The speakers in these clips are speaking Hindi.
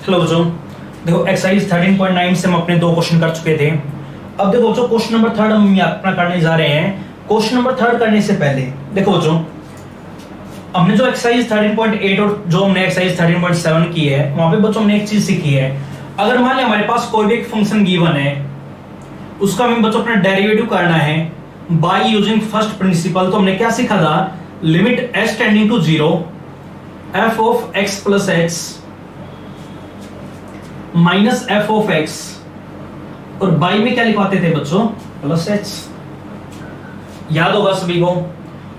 हेलो बच्चों, देखो एक्सरसाइज 13.9 से हम अपने दो क्वेश्चन कर चुके थे। अब देखो बच्चों क्वेश्चन नंबर थर्ड हम अपना करने जा रहे हैं। क्वेश्चन नंबर थर्ड करने से पहले देखो बच्चों, हमने जो एक्सरसाइज 13.8 और जो हमने एक्सरसाइज 13.7 की है वहां पे बच्चों हमने एक चीज सीखी है। अगर मान लिया हमारे पास कोई भी एक फंक्शन गिवन है, उसका हमें बच्चों अपना डेरिवेटिव करना है बाय यूजिंग फर्स्ट प्रिंसिपल। तो हमने क्या सीखा था, limit s tending to 0 f of x plus x minus F of X, और बाई में क्या लिखवाते थे बच्चों, प्लस एच। याद होगा सभी को।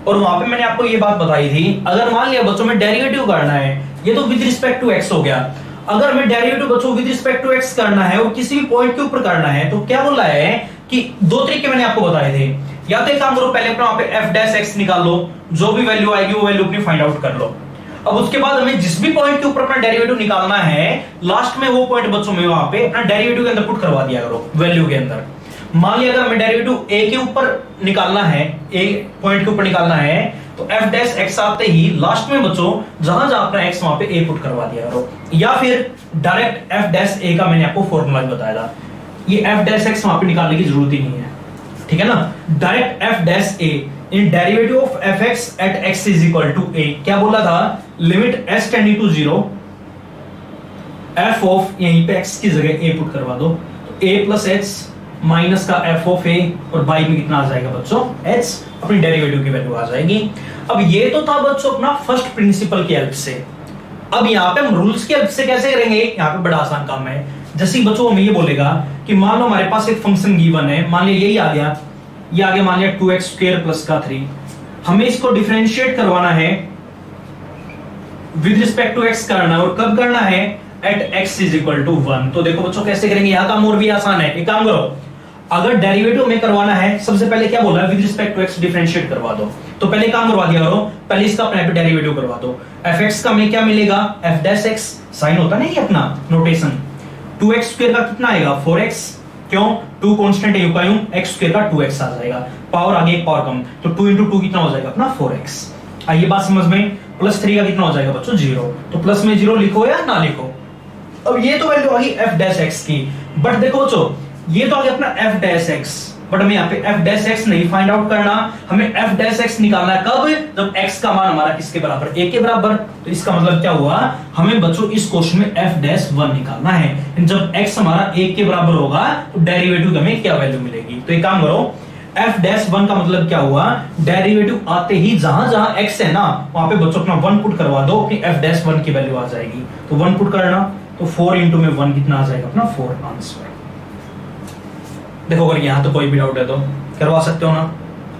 और वहां पे मैंने आपको ये बात बताई थी, अगर मान लिया बच्चों में डेरिवेटिव करना है, ये तो विद रिस्पेक्ट टू एक्स हो गया। अगर हमें डेरिवेटिव बच्चों विद रिस्पेक्ट टू एक्स करना है और किसी भी पॉइंट के ऊपर करना है, तो क्या बोला है कि दो तरीके मैंने आपको बताए थे। या तो एक काम करो, पहले अपना वहां पे एफ डैश एक्स निकाल लो, जो भी वैल्यू आएगी वो वैल्यू अपनी फाइंड आउट कर लो। अब उसके बाद हमें जिस भी पॉइंट के ऊपर अपना डेरिवेटिव निकालना है, लास्ट में वो पॉइंट बच्चों में वहां पे अपना डेरिवेटिव के अंदर पुट करवा दिया करो वैल्यू के अंदर। मान लिया अगर हमें डेरिवेटिव ए के ऊपर निकालना है, ए पॉइंट के ऊपर निकालना है, तो एफ डैश एक्स आते ही लास्ट में बच्चों जहां जहां अपना एक्स वहां पे ए पुट करवा दिया करो। या फिर डायरेक्ट एफ डैश ए का मैंने आपको फॉर्मूला भी बताया था, ये एफ डैश एक्स वहां पे निकालने की जरूरत ही नहीं है, ठीक है ना। Direct F dash A in derivative of F X at X is equal to A. क्या बोला था, limit S tending to 0 F of, यहीं पे एक्स की जगह ए पुट करवा दो, तो ए प्लस एच माइनस का एफ ऑफ ए, और बाई में कितना आ जाएगा बच्चों, एच, अपनी डेरिवेटिव की वैल्यू आ जाएगी। अब ये तो था बच्चों अपना फर्स्ट प्रिंसिपल की हेल्प से। अब यहाँ पे हम रूल्स की हेल्प से कैसे करेंगे, यहाँ पे बड़ा आसान काम है। जैसे बच्चों हमें ये बोलेगा कि मान लो हमारे पास एक फंक्शन गिवन है, मान लिया यही आ गया, ये आ गया मान लिया 2x स्क्वायर प्लस का 3। हमें इसको डिफरेंशिएट करवाना है, विद रिस्पेक्ट टू x करना है, और कब करना है, at x is equal to 1। तो देखो बच्चों कैसे करेंगे, यहां काम और भी आसान है। एक काम करो, अगर डेरिवेटिव में करवाना है, सबसे पहले क्या बोला है, with respect to x differentiate करवा दो। तो पहले काम करवा दिया करो, पहले इसका अपने डेरिवेटिव करवा दो। fx का हमें क्या मिलेगा, f डैश x, साइन होता नहीं अपना नोटेशन। 2x स्क्वायर का कितना आएगा, 4x, क्यों, 2 कांस्टेंट है, यूं x स्क्वायर का 2x आ जाएगा, पावर आगे एक पावर कम, तो 2 into 2 कितना हो जाएगा अपना 4x। आइए बात समझ में, प्लस 3 का कितना हो जाएगा बच्चों 0, तो प्लस में 0 लिखो या ना लिखो। अब ये तो वैल्यू आ गई f डैश x की, बट देखो बच्चों ये तो आ गया अपना f डैश x, बट हमें यहाँ पे f डैश x नहीं फाइंड आउट करना, हमें f डैश x निकालना है कब, जब x का मान हमारा किसके बराबर, a के बराबर। तो इसका मतलब क्या हुआ, हमें बच्चों इस क्वेश्चन में f डैश 1 निकालना है। जब x हमारा 1 के बराबर होगा तो डेरिवेटिव हमें क्या वैल्यू मिलेगी। तो एक काम करो, f डैश 1 का मतलब क्या हुआ, डेरिवेटिव आते ही जहां जहां x है ना, वहां पे बच्चों अपना 1 पुट करवा दो, अपनी f डैश 1 की वैल्यू आ जाएगी। तो 1 पुट करना, तो 4 into में 1 कितना आ जाएगा अपना 4 आंसर। देखो अगर यहाँ तो कोई भी डाउट है तो करवा सकते हो ना,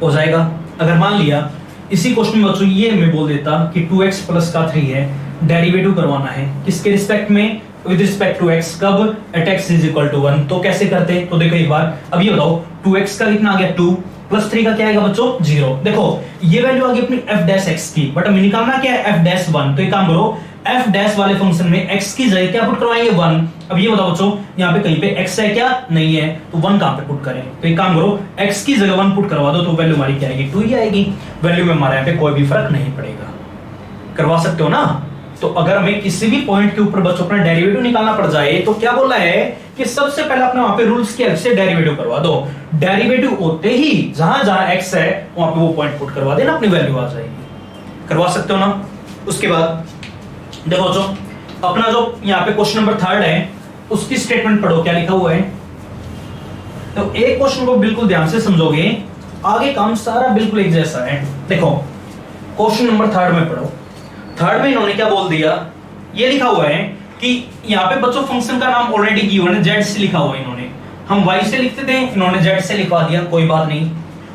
हो जाएगा। अगर मान लिया इसी क्वेश्चन में बच्चों ये मैं बोल देता कि 2x प्लस का 3 है, डेरिवेटिव करवाना है किसके रिस्पेक्ट में, विद रिस्पेक्ट टू x, कब, at x is equal to 1। तो कैसे करते, तो देखो एक बार, अब ये बताओ 2x का कितना आ गया 2, प्लस 3 का क्या आएगा बच्चों 0। देखो ये वैल्यू आ गई अपनी f डैश x की, बट हमें निकालना क्या है f डैश 1। तो एक काम करो, f डैश वाले फंक्शन में x की जगह क्या पुट करवाएंगे 1। अब ये बताओ बच्चों यहाँ पे कहीं पे x है क्या, नहीं है, तो 1 कहां पे पुट करें। तो एक काम करो, x की जगह 1 पुट करवा दो, तो वैल्यू हमारी क्या आएगी 2 ही आएगी। वैल्यू में हमारे यहाँ पे कोई भी फर्क नहीं पड़ेगा, करवा सकते हो ना। तो अगर हमें किसी भी पॉइंट के ऊपर बच्चों अपना डेरिवेटिव निकालना पड़ जाए, तो क्या बोला है कि सबसे पहले अपना वहां पे रूल्स की हेल्प से डेरिवेटिव करवा दो। डेरिवेटिव होते ही जहां जहां x है वहां पे वो पॉइंट पुट करवा देना, अपनी वैल्यू आ जाएगी। करवा सकते हो ना। उसके बाद देखो जो अपना जो यहाँ पे क्वेश्चन नंबर थर्ड है, उसकी स्टेटमेंट पढ़ो क्या लिखा हुआ है। तो एक क्वेश्चन को बिल्कुल ध्यान से समझोगे, आगे काम सारा बिल्कुल एक जैसा है। देखो क्वेश्चन नंबर थर्ड में पढ़ो, थर्ड में इन्होंने क्या बोल दिया, ये लिखा हुआ है कि यहाँ पे बच्चों फंक्शन का नाम ऑलरेडी गिवन है, z से लिखा हुआ है। इन्होंने, हम y से लिखते थे, इन्होंने z से लिखवा दिया, कोई बात नहीं।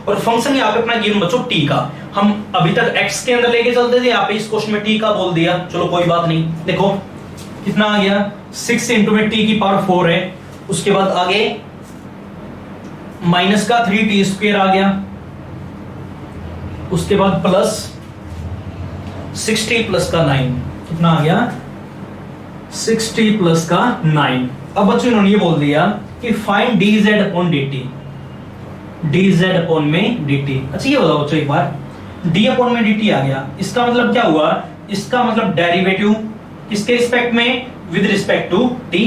और फंक्शन यहाँ पे अपना गिवन बच्चों t का, हम अभी तक x के अंदर लेके चलते थे, यहाँ पे इस क्वेश्चन में t का बोल दिया, चलो कोई बात नहीं। देखो कितना आ गया, 6 into में t की पावर 4 है, उसके बाद आगे माइनस का 3t स्क्वायर आ गया, उसके बाद प्लस 60 प्लस का 9, कितना आ गया 60 प्लस का 9। अब बच्चों इन्होंने ये बोल दिया कि find dz upon dt, dz upon में dt। अच्छा ये बताओ बच्चों एक बार, d अपॉन में dt आ गया, इसका मतलब क्या हुआ, इसका मतलब डेरिवेटिव किसके रिस्पेक्ट में, विद रिस्पेक्ट टू टी,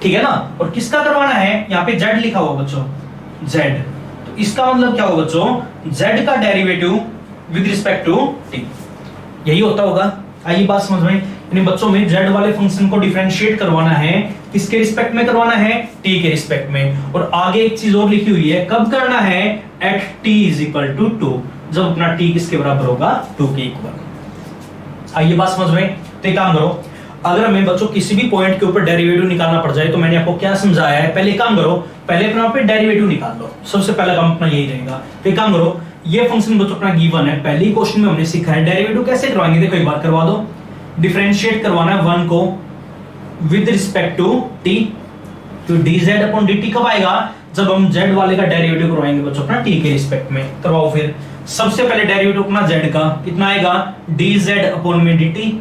ठीक है ना। और किसका करवाना है, यहाँ पे z लिखा हुआ बच्चों, z, तो इसका मतलब क्या होगा बच्चों, z का derivative with respect to T, यही होता होगा। आइए बात समझ में, यानी बच्चों में z वाले फंक्शन को डिफरेंशिएट करवाना है, किसके रिस्पेक्ट में करवाना है, t के रिस्पेक्ट में। और आगे एक चीज और लिखी हुई है, कब करना है, at t is equal to 2, जब अपना t किसके बराबर होगा, 2 के इक्वल। आइए बात समझ में, तो एक काम करो, अगर हमें बच्चों किसी भी पॉइंट के ऊपर डेरिवेटिव निकालना पड़ जाए तो मैंने आपको क्या समझाया है, पहले काम करो, पहले अपना पे डेरिवेटिव निकाल लो, सबसे पहला काम अपना यही रहेगा। तो एक काम करो, ये फंक्शन बच्चों अपना गिवन है, पहले ही क्वेश्चन में हमने सीखा है डेरिवेटिव कैसे करवाएंगे, देखो एक बार करवा दो। डिफरेंशिएट करवाना है 1 को विद रिस्पेक्ट टू t, तो dz अपॉन dt कब आएगा, जब हम z वाले का डेरिवेटिव करवाएंगे बच्चों अपना t के रिस्पेक्ट में। करवाओ फिर, सबसे पहले डेरिवेटिव अपना z का कितना आएगा, dz अपॉन में dt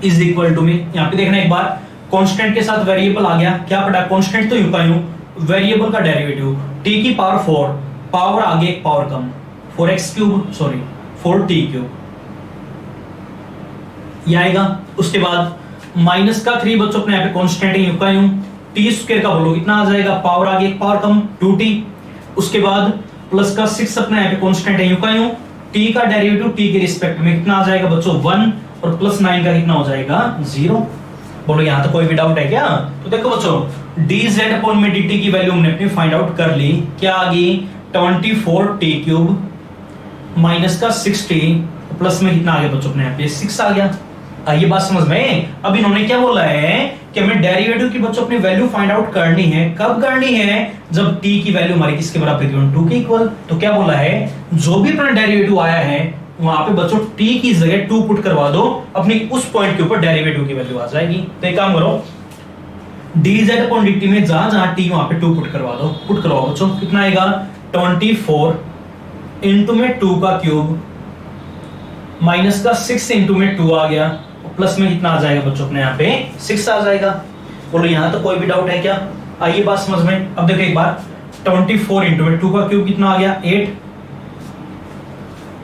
इज इक्वल टू में, यहां पे देखना एक बार, कांस्टेंट के साथ वेरिएबल आ गया, क्या पड़ा, कांस्टेंट तो यूं का यूं, वेरिएबल का डेरिवेटिव t की पावर 4, पावर आगे एक पावर कम, 4x cube, sorry 4t cube ये आएगा। उसके बाद माइनस का 3 बच्चों अपने यहाँ पे कांस्टेंट यूं का यूं, t स्क्वायर का बोलो कितना आ जाएगा, पावर आगे एक पावर कम 2t। उसके बाद प्लस का 6 अपने यहाँ पे कांस्टेंट है यूं का यूं, t का डेरिवेटिव t के रिस्पेक्ट में कितना आ जाएगा बच्चों 1, और प्लस 9 का कितना हो जाएगा 0। बोलो यहां तो कोई भी डाउट है क्या, तो देखो बच्चों dz अपॉन में dt की वैल्यू हमने अपनी फाइंड आउट कर ली, क्या आ गई 24t क्यूब माइनस का 6t, प्लस में कितना आ गया बच्चों अपने यहाँ पे 6 आ गया। आइए बात समझ में, अब इन्होंने क्या बोला है कि हमें डेरिवेटिव की बच्चों अपनी वैल्यू फाइंड आउट करनी है, कब करनी है, जब t की वैल्यू हमारी किसके बराबर है, 2 के इक्वल। तो क्या बोला है, जो भी अपना डेरिवेटिव आया है वहां पे बच्चों t की जगह 2 पुट करवा दो, अपनी उस पॉइंट के ऊपर डेरिवेटिव की वैल्यू आ जाएगी। तो एक काम करो, dz अपॉन dt में जहां जहां t वहां पे 2 पुट करवा दो, पुट करवाओ बच्चों, कितना आएगा 24 इंटू में 2 का क्यूब माइनस का 6 इंटू में 2 आ गया, प्लस में कितना आ जाएगा बच्चों अपने यहाँ पे 6 आ जाएगा। बोलो यहां तो कोई भी डाउट है क्या, आइए बात समझ में। अब देखो एक बार 24 इंटू में 2 का क्यूब कितना आ गया 8,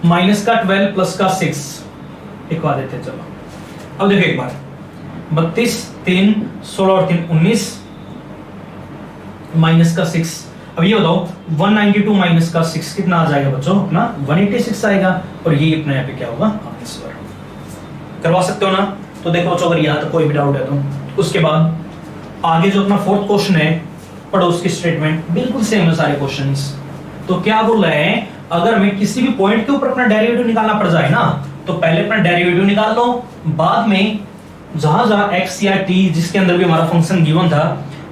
माइनस का 12 प्लस का 6 लिखवा देते हैं। चलो अब देखो एक बार 32 3 16 और 3 19 माइनस का 6, अब ये बताओ 192 माइनस का 6 कितना आ जाएगा बच्चों अपना 186 आएगा, और ये अपने यहाँ पे क्या होगा आंसर। करवा सकते हो ना। तो देखो बच्चों अगर यहाँ तो कोई भी डाउट है तो उसके बाद आगे जो अपना फोर्थ क्वेश्चन है, पढ़ो उसकी स्टेटमेंट बिल्कुल सेम है सारे क्वेश्चंस। तो क्या बोल रहे हैं, अगर हमें किसी भी पॉइंट के ऊपर अपना डेरिवेटिव निकालना पड़ जाए ना, तो पहले अपना डेरिवेटिव निकाल लो, बाद में जहां जहां x या t जिसके अंदर भी हमारा फंक्शन गिवन था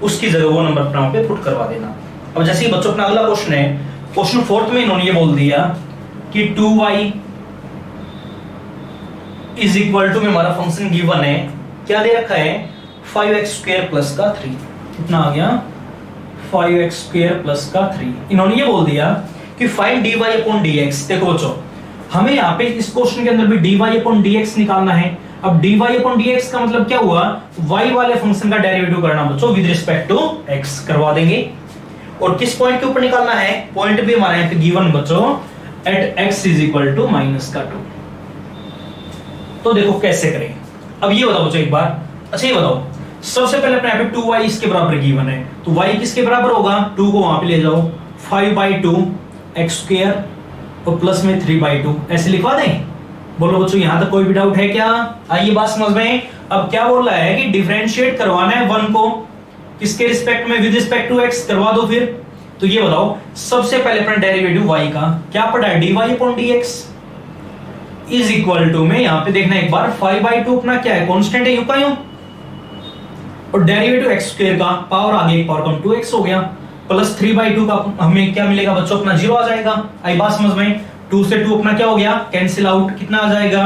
उसकी जगह वो नंबर अपना पे पुट करवा देना। अब जैसे ही बच्चों अपना अगला क्वेश्चन है, क्वेश्चन फोर्थ में इन्होंने ये बोल दिया कि 2y इज इक्वल टू में हमारा फंक्शन गिवन है, क्या दे रखा है 5x स्क्वायर प्लस का 3, कितना आ गया 5x स्क्वायर प्लस का 3। इन्होंने ये बोल दिया कि फाइंड dy अपॉन dx। देखो बच्चों हमें यहाँ पे इस क्वेश्चन के अंदर भी dy अपॉन dx निकालना है। अब dy अपॉन dx का मतलब क्या हुआ, y वाले फंक्शन का डेरिवेटिव करना बच्चों विद रिस्पेक्ट टू x करवा देंगे। और किस पॉइंट के ऊपर निकालना है, पॉइंट भी हमारे यहाँ पे गिवन बच्चों at x is equal to minus का 2। तो देखो कैसे करेंगे, अब ये बताओ बच्चों एक बार, अच्छा ये बताओ सबसे पहले अपने यहाँ पे 2y इसके बराबर गिवन है, तो y किसके बराबर होगा, 2 को वहां पे ले जाओ 5/2 x स्क्वायर और प्लस में 3/2 ऐसे लिखवा दें। बोलो बच्चों यहां तक कोई भी डाउट है क्या, आइए बात समझ में। अब क्या बोल रहा है कि डिफरेंशिएट करवाना है 1 को किसके रिस्पेक्ट में, विद रिस्पेक्ट टू x करवा दो फिर। तो ये बताओ सबसे पहले अपना डेरिवेटिव y का क्या पड़ा है, dy upon dx is equal to में यहां पे देखना एक बार 5/2 अपना क्या है कांस्टेंट है, यूं का यूं, और डेरिवेटिव x स्क्वायर का पावर आगे एक पावर कम 2x हो गया, प्लस 3/2 का हमें क्या मिलेगा बच्चों अपना 0 आ जाएगा। आई बात समझ में, 2 से 2 अपना क्या हो गया कैंसिल आउट, कितना आ जाएगा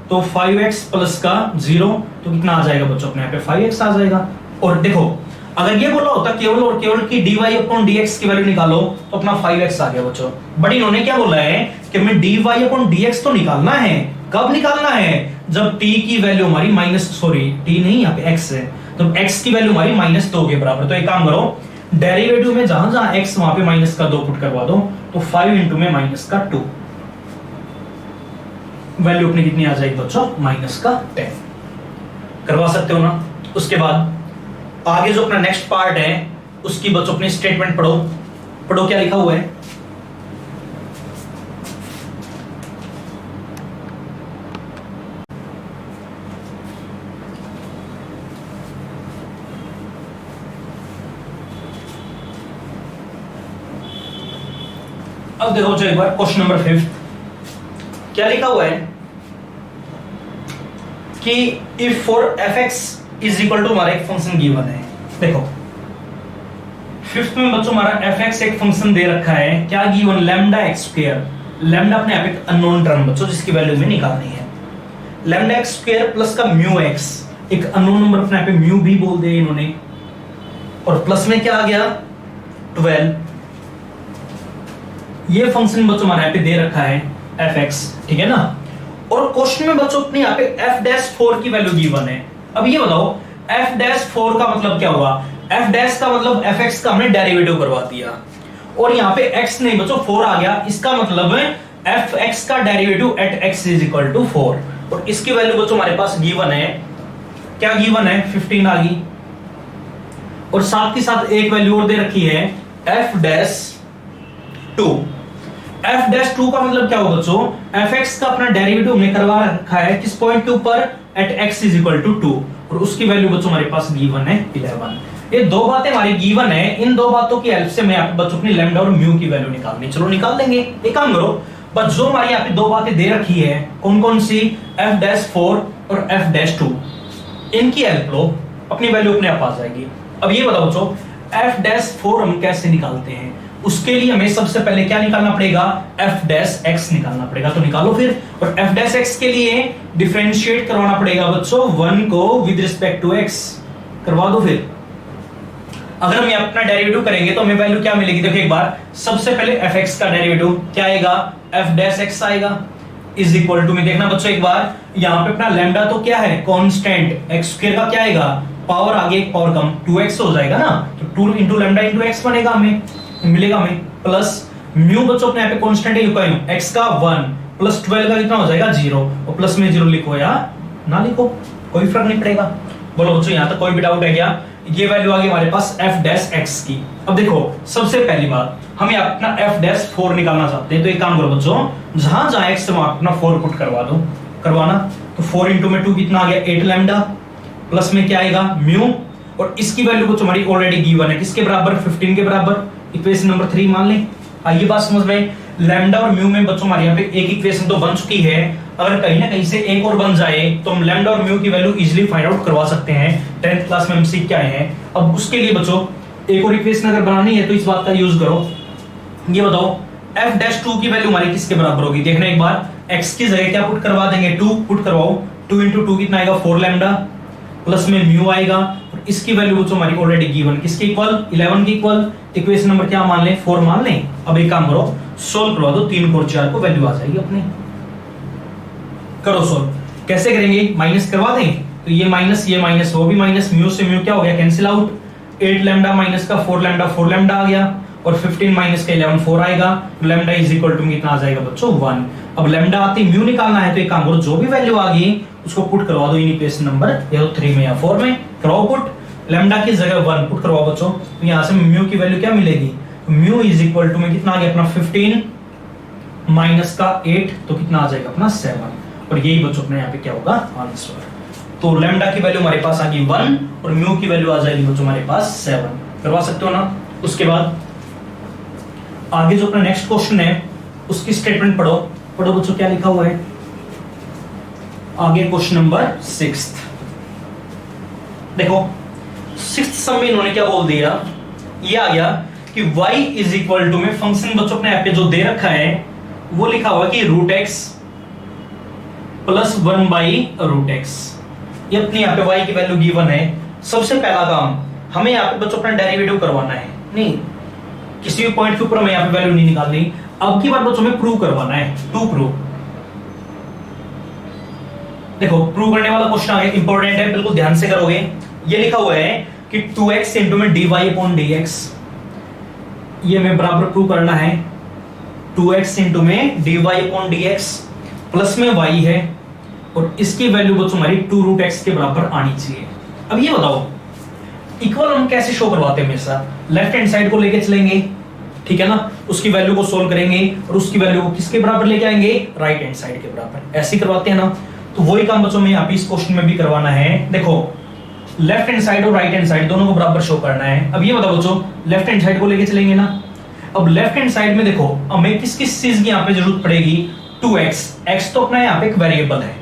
तो 5x प्लस का 0, तो कितना आ जाएगा बच्चों अपने यहाँ पे 5x आ जाएगा। और देखो अगर ये बोला होता केवल और केवल कि dy अपॉन dx की वैल्यू निकालो तो अपना 5x आ गया बच्चों, बट इन्होंने क्या बोला है कि हमें dy अपॉन dx तो निकालना है, कब निकालना है, जब t की वैल्यू हमारी t नहीं यहाँ पे x है, तो x की वैल्यू हमारी -2 के बराबर। तो एक काम करो डेरिवेटिव में जहां जहां x वहां पे -2 पुट करवा दो, तो 5 इंटू में -2 वैल्यू अपनी कितनी आ जाएगी बच्चों -10। करवा सकते हो ना। उसके बाद आगे जो अपना नेक्स्ट पार्ट है उसकी बच्चों अपनी स्टेटमेंट पढ़ो। पढ़ो क्या लिखा हुआ है। अब देखो जो एक बार क्वेश्चन नंबर 5 क्या लिखा हुआ है कि if for fx is equal to हमारा एक फंक्शन गिवन है। देखो 5th में बच्चों हमारा fx एक फंक्शन दे रखा है, क्या given, lambda x square. Lambda अपने आप एक अननोन टर्म बच्चों जिसकी वैल्यू में निकालनी है। लैम्डा एक्स स्क्वायर प्लस का म्यू एक्स, एक अननोन नंबर अपने आप पे म्यू भी बोल दिया इन्होंने, और प्लस में क्या आ गया 12। ये फंक्शन बच्चों हमारे यहाँ पे दे रखा है fx, ठीक है ना। और क्वेश्चन में बच्चों अपने यहाँ पे f'4 की वैल्यू गिवन है। अब ये बताओ f'4 का मतलब क्या हुआ। f' का मतलब fx का हमने डेरिवेटिव करवा दिया, और यहाँ पे x नहीं बच्चों 4 आ गया, इसका मतलब है fx का derivative at x is equal to 4। और इसकी वैल्यू बच्चों हमारे पास गिवन है, क्या गिवन है 15 आ गई, और साथ ही साथ एक वैल्यू और दे रखी है f'2। f'2 का मतलब क्या होगा बच्चों, fx का अपना डेरिवेटिव हमने करवा रखा है किस पॉइंट के ऊपर, at x is equal to 2, और उसकी वैल्यू बच्चों हमारे पास गिवन है 11। ये दो बातें हमारी गिवन है, इन दो बातों की हेल्प से मैं यहाँ पे बच्चों अपनी लैम्डा और म्यू की वैल्यू निकालनी, चलो निकाल लेंगे। एक काम करो, बस जो हमारी यहाँ पे दो बातें दे रखी है कौन कौन सी, f'4 और f'2, इनकी हेल्प लो, अपनी वैल्यू अपने आप आ जाएगी। अब ये बताओ बच्चों f'4 हम कैसे निकालते हैं, उसके लिए हमें सबसे पहले क्या निकालना पड़ेगा, f' निकालना पड़ेगा, तो निकालो फिर। और f' के लिए डिफरेंशिएट करवाना पड़ेगा बच्चों 1 को विद रिस्पेक्ट टू x, करवा दो फिर। अगर हम अपना डेरिवेटिव करेंगे तो हमें वैल्यू क्या मिलेगी, देखो एक बार सबसे पहले fx का डेरिवेटिव क्या आएगा, f' आएगा, इज इक्वल टू में देखना बच्चों एक बार, यहाँ पे अपना लैम्डा तो क्या है कांस्टेंट, x स्क्वायर का क्या आएगा, पावर आगे एक पावर कम 2x हो जाएगा ना, तो 2 इंटू लैम्डा इंटू x बनेगा, हमें मिलेगा हमें, प्लस म्यू बच्चों अपने यहाँ पे कांस्टेंट है, x का 1 प्लस 12 का कितना हो जाएगा 0, और प्लस में 0 लिखो या ना लिखो कोई फर्क नहीं पड़ेगा। बोलो बच्चों यहाँ तक कोई भी डाउट है क्या। ये वैल्यू आ गई हमारे पास f' की। अब देखो सबसे पहली बात हम अपना f'4 निकालना चाहते हैं, तो एक काम करो बच्चों, जहां जहां x वहां अपना 4 पुट करवा दो, करवाना। तो 4 इंटू में 2 कितना आ गया 8 लैम्डा, प्लस में क्या आएगा म्यू, और इसकी वैल्यू बच्चों हमारी ऑलरेडी गिवन है किसके बराबर, 15 के बराबर, इक्वेशन नंबर 3 मान लें। आइए बात समझ में, लैम्डा और म्यू में बच्चों हमारे यहाँ पे एक इक्वेशन तो बन चुकी है, अगर कहीं ना कहीं से एक और बन जाए तो हम लैम्डा और म्यू की वैल्यू इजीली फाइंड आउट करवा सकते हैं, 10th क्लास में हम सीख के आए हैं। अब उसके लिए बच्चों एक और इक्वेशन अगर बनानी है तो इस बात का यूज करो। ये बताओ f'2 की वैल्यू हमारी किसके बराबर होगी, देखना एक बार, x की जगह क्या पुट करवा देंगे 2 पुट करवाओ, 2 इंटू 2 कितना आएगा 4 लैम्डा, प्लस में म्यू आएगा, और इसकी वैल्यू बच्चों हमारी ऑलरेडी गिवन किसके इक्वल, 11 के इक्वल, इक्वेशन नंबर क्या मान लें 4 मान लें। अब एक काम करो सोल्व करवा दो, 3 और 4 को वैल्यू आ जाएगी अपनी, करो सोल्व। कैसे करेंगे, माइनस करवा दें, तो ये माइनस वो भी माइनस, म्यू से म्यू क्या हो गया कैंसिल आउट, 8 लैम्डा माइनस का 4 लैम्डा आ गया, और 15 माइनस का 11 4 आएगा, लैम्डा इज इक्वल टू कितना आ जाएगा बच्चों 1। अब लैम्डा आती म्यू निकालना है, तो एक काम करो जो भी वैल्यू आ गई उसको पुट करवा दो इन इक्वेशन नंबर या तो 3 में या 4 में, करवाओ पुट। लैम्डा की जगह 1 पुट करवाओ बच्चों, तो यहां से म्यू की वैल्यू क्या मिलेगी, म्यू इज इक्वल टू में कितना आ गया अपना 15 माइनस का 8, तो कितना आ जाएगा अपना 7, और यही बच्चों अपने यहाँ पे क्या होगा आंसर। तो लैम्डा की वैल्यू हमारे पास आ गई 1 और म्यू की वैल्यू आ जाएगी बच्चों हमारे पास 7, करवा सकते हो ना। उसके बाद आगे जो अपना नेक्स्ट क्वेश्चन है उसकी स्टेटमेंट पढ़ो, पढ़ो बच्चों क्या लिखा हुआ है आगे, क्वेश्चन नंबर 6। देखो 6th सम में इन्होंने क्या बोल दिया, ये आ गया कि y इज इक्वल टू में फंक्शन बच्चों अपने यहाँ पे जो दे रखा है वो लिखा हुआ कि √x प्लस 1 बाई √x, ये अपने यहाँ पे y की वैल्यू गिवन है। सबसे पहला काम हमें यहाँ पे बच्चों अपना डेरिवेटिव करवाना है, नहीं किसी भी पॉइंट के ऊपर हमें यहाँ पे वैल्यू नहीं निकालनी। अब की बार बच्चों हमें प्रूव करवाना है, टू प्रूव। देखो प्रूव करने वाला क्वेश्चन आगे इंपॉर्टेंट है, बिल्कुल ध्यान से करोगे। ये लिखा हुआ है कि 2x इंटू में dy अपॉन dx, ये हमें बराबर प्रूव करना है 2x इंटू में dy अपॉन dx, प्लस में y है, और इसकी वैल्यू बच्चों हमारी 2 रूट एक्स के बराबर आनी चाहिए। अब ये बताओ इक्वल हम कैसे शो करवाते हैं? हमेशा लेफ्ट हैंड साइड को लेके चलेंगे, ठीक है ना, उसकी वैल्यू को सोल्व करेंगे और उसकी वैल्यू को किसके बराबर लेके आएंगे? राइट हैंड साइड के बराबर। ऐसे ही करवाते हैं ना। तो वही काम बच्चों में यहाँ पे इस क्वेश्चन में भी करवाना है। देखो लेफ्ट हैंड साइड और राइट हैंड साइड दोनों को बराबर शो करना है। अब ये बताओ बच्चों लेफ्ट हैंड साइड को लेके चलेंगे ना। अब लेफ्ट हैंड साइड में देखो हमें किस किस चीज की यहाँ पे जरूरत पड़ेगी? 2x, x तो अपना यहाँ पे एक वेरिएबल है,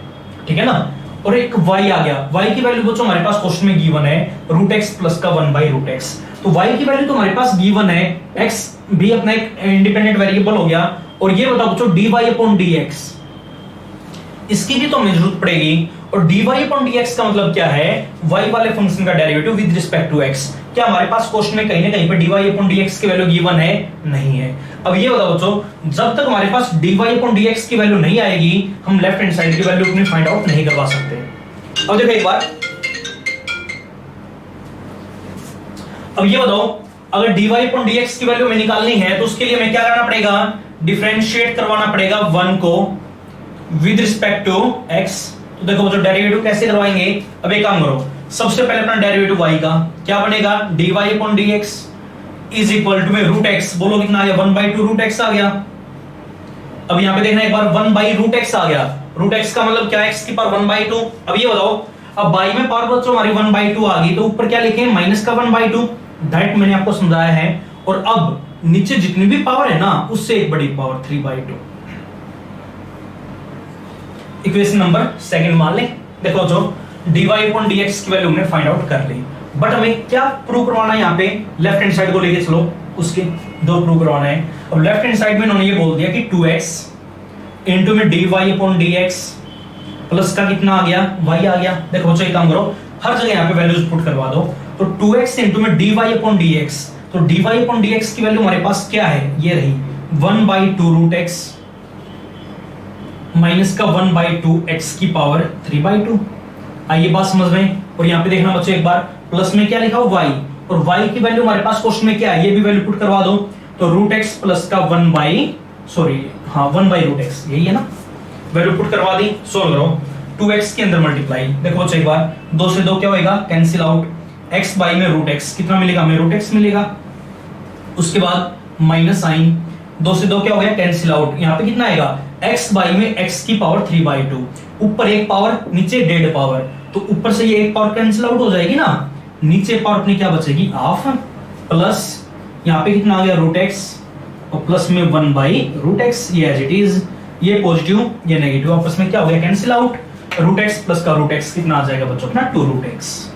ठीक है ना, और एक y आ गया। y की वैल्यू बच्चों हमारे पास क्वेश्चन में गिवन है √x प्लस का 1/√x। तो y की वैल्यू तो हमारे पास गिवन है, x भी अपना एक इंडिपेंडेंट वेरिएबल हो गया। और ये बताओ बच्चों dy/dx इसकी भी तो हमें जरूरत पड़ेगी। और dy/dx का मतलब क्या है? y वाले फंक्शन का derivative with respect to x। क्या हमारे पास क्वेश्चन में कहीं ना कहीं पे dy/dx की वैल्यू गिवन है? नहीं है। अब ये बताओ बच्चों जब तक हमारे पास dy/dx की वैल्यू नहीं आएगी हम लेफ्ट हैंड साइड की वैल्यू अपनी फाइंड आउट नहीं करवा सकते। अब देखो एक बार, अब ये बताओ अगर dy/dx की वैल्यू में निकालनी है तो उसके लिए हमें क्या करना पड़ेगा? डिफरेंशिएट करवाना पड़ेगा 1 को विद रिस्पेक्ट टू x। तो देखो बच्चों डेरिवेटिव कैसे करवाएंगे? अब एक काम करो, सबसे पहले अपना डेरिवेटिव y का क्या बनेगा? dy/dx इज इक्वल टू में √x, बोलो कितना आ गया? 1/2 √x आ गया। अब यहां पे देखना एक बार 1/√x आ गया। √x का मतलब क्या है? x की पावर 1/2। अब ये बताओ अब y में पावर बच्चों हमारी 1/2 आ गई तो ऊपर क्या लिखें? माइनस का 1/2। दैट मैंने आपको समझाया है। और अब नीचे जितनी भी पावर है ना उससे एक बड़ी पावर 3/2। इक्वेशन नंबर सेकंड मान लें। देखो जो dy/dx की वैल्यू हमने फाइंड आउट कर ली, बट हमें क्या प्रूव करवाना है? यहाँ पे लेफ्ट हैंड साइड को लेके चलो, उसके दो प्रूव करवाना है। अब लेफ्ट हैंड साइड में इन्होंने ये बोल दिया कि 2x इंटू में dy/dx प्लस का कितना आ गया? y आ गया। देखो बच्चों एक काम करो, हर जगह यहाँ पे वैल्यूज पुट करवा दो। तो 2x इंटू में dy/dx, तो dy/dx की वैल्यू हमारे पास क्या है? ये रही 1/2 √x माइनस का 1/2 x की पावर 3/2। आइए बात समझ में। और यहाँ पे देखना बच्चों एक बार, प्लस में क्या लिखा हो? y, और y की वैल्यू हमारे पास क्वेश्चन में क्या है? ये भी वैल्यू पुट करवा दो। तो √x प्लस का 1/√x यही है ना, वैल्यू पुट करवा दी। सोल्व करो, 2x के अंदर मल्टीप्लाई। देखो बच्चों एक बार 2 से 2 क्या होएगा? Cancel out. x बाई में √x कितना मिलेगा? हमें √x मिलेगा। उसके बाद माइनस साइन, 2 से 2 क्या हो गया? Cancel out. यहाँ पे कितना आएगा? x बाई में x की पावर 3/2। ऊपर एक पावर नीचे डेढ़ पावर, तो ऊपर से ये एक पावर कैंसिल आउट हो जाएगी ना, नीचे पावर अपनी क्या बचेगी? हाफ। प्लस यहाँ पे कितना आ गया? √x और प्लस में 1/√x। ये एज इट इज, ये पॉजिटिव ये नेगेटिव आपस में क्या हो गया? Cancel out. √x प्लस का √x कितना आ जाएगा बच्चों? अपना 2√x।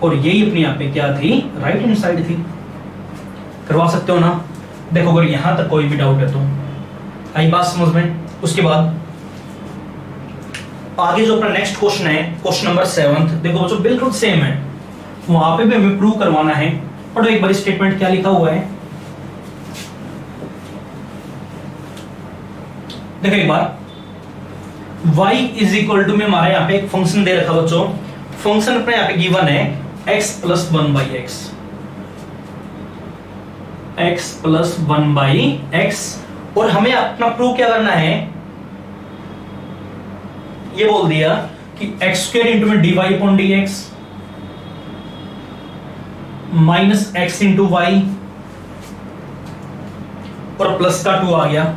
और यही अपनी यहाँ पे क्या थी? राइट हैंड साइड थी। करवा सकते हो ना। देखो अगर यहां तक कोई भी डाउट है तो आई बात समझ में। उसके बाद आगे जो अपना नेक्स्ट क्वेश्चन है, क्वेश्चन नंबर 7। देखो बच्चों बिल्कुल सेम है, वहां पे भी हमें प्रूव करवाना है। पढ़ो एक बार स्टेटमेंट क्या लिखा हुआ है। देखो एक बार, y इज इक्वल टू में हमारा यहाँ पे एक फंक्शन दे रखा बच्चों। फंक्शन अपने यहाँ पे गिवन है x plus 1/x, x plus 1/x। और हमें अपना प्रूव क्या करना है? ये बोल दिया कि x² इंटू में dy/dx minus x into Y और प्लस का 2 आ गया।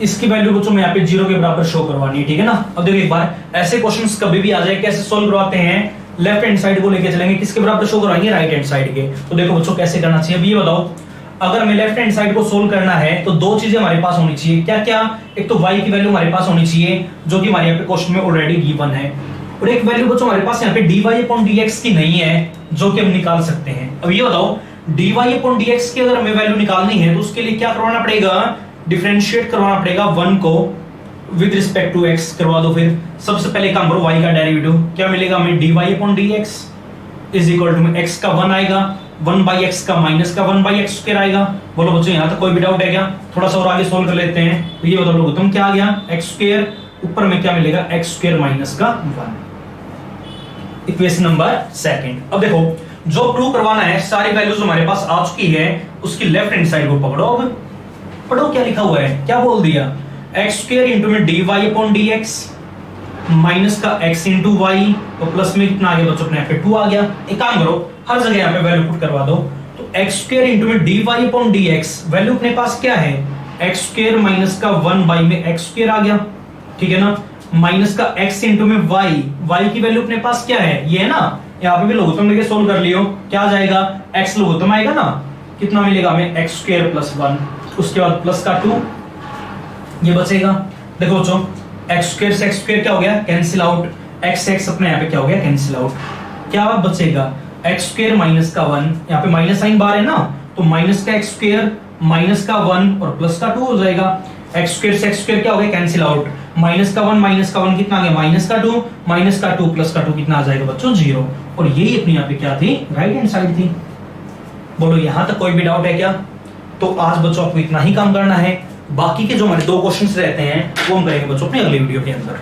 इसकी वैल्यू बच्चों में यहाँ पे 0 के बराबर शो करवानी है, ठीक है ना। अब देखो एक बार, ऐसे क्वेश्चंस कभी भी आ जाए कैसे सोल्व करवाते हैं? लेफ्ट हैंड साइड को लेके चलेंगे, किसके बराबर शो करवाएंगे? राइट हैंड साइड के। तो देखो बच्चों कैसे करना चाहिए। अब ये बताओ अगर हमें लेफ्ट हैंड साइड को सोल्व करना है तो दो चीजें हमारे पास होनी चाहिए। क्या क्या? एक तो y की वैल्यू हमारे पास होनी चाहिए जो कि हमारे यहाँ पे क्वेश्चन में ऑलरेडी गिवन है, और एक वैल्यू बच्चों हमारे पास यहाँ पे dy/dx की नहीं है जो कि हम निकाल सकते हैं। अब ये बताओ dy/dx की अगर हमें वैल्यू निकालनी है तो उसके लिए क्या करवाना पड़ेगा? डिफरेंशिएट करवाना पड़ेगा 1 को विद रिस्पेक्ट टू x करवा दो। फिर सबसे पहले काम करो y का डेरिवेटिव क्या मिलेगा हमें? dy/dx इज इक्वल टू में x का 1 आएगा, 1/x का माइनस का 1/x² आएगा। बोलो बच्चों यहां तक कोई भी डाउट है क्या? थोड़ा सा और आगे सोल्व कर लेते हैं। तो ये बताओ लोग तुम क्या आ गया? x², ऊपर में क्या मिलेगा? x² माइनस का 1। Equation number 2। अब देखो जो प्रूव करवाना है सारी वैल्यूज हमारे पास आ चुकी है, उसकी लेफ्ट हैंड साइड को पकड़ो। अब पढ़ो क्या लिखा हुआ है, क्या बोल दिया? x² इंटू में dy/dx माइनस का x इंटू वाई, तो प्लस में कितना आ गया बच्चों अपने यहाँ पे 2 आ गया। एक काम करो, हर जगह यहाँ पे वैल्यू पुट करवा दो, तो एक्स स्क्वायर इंटू में D Y upon D X, value अपने पास क्या है, एक्स स्क्वायर माइनस का 1 बाई में एक्स स्क्वायर आ गया, ठीक है ना, माइनस का x इंटू में वाई, वाई की वैल्यू अपने पास क्या है, ये है ना, यहाँ पे भी लघुत्तम लेके सोल्व कर लियो, क्या आ जाएगा, x लघुत्तम आएगा ना, कितना मिलेगा हमें, एक्स स्क्वायर प्लस 1, उसके बाद प्लस का 2, ये बचेगा। देखो बच्चों, एक्स स्क्वायर से एक्स स्क्वायर क्या हो गया, कैंसिल आउट, एक्स एक्स अपने यहाँ पे क्या हो गया, कैंसिल आउट, क्या बचेगा, एक्स स्क्वायर माइनस का 1, यहाँ पे माइनस साइन बाहर है ना, तो माइनस का एक्स स्क्वायर माइनस का 1 और प्लस का 2 हो जाएगा। एक्स स्क्वायर से एक्स स्क्वायर क्या हो गया, कैंसिल आउट, माइनस का 1 कितना आ गया, माइनस का 2, माइनस का 2 प्लस का 2 कितना आ जाएगा बच्चों, 0। और यही अपनी यहाँ पे क्या थी, राइट हैंड साइड थी। बोलो यहां तक कोई भी डाउट है क्या? तो आज बच्चों आपको इतना ही काम करना है, बाकी के जो हमारे 2 क्वेश्चंस रहते हैं वो हम करेंगे बच्चों अपने अगले वीडियो के अंदर।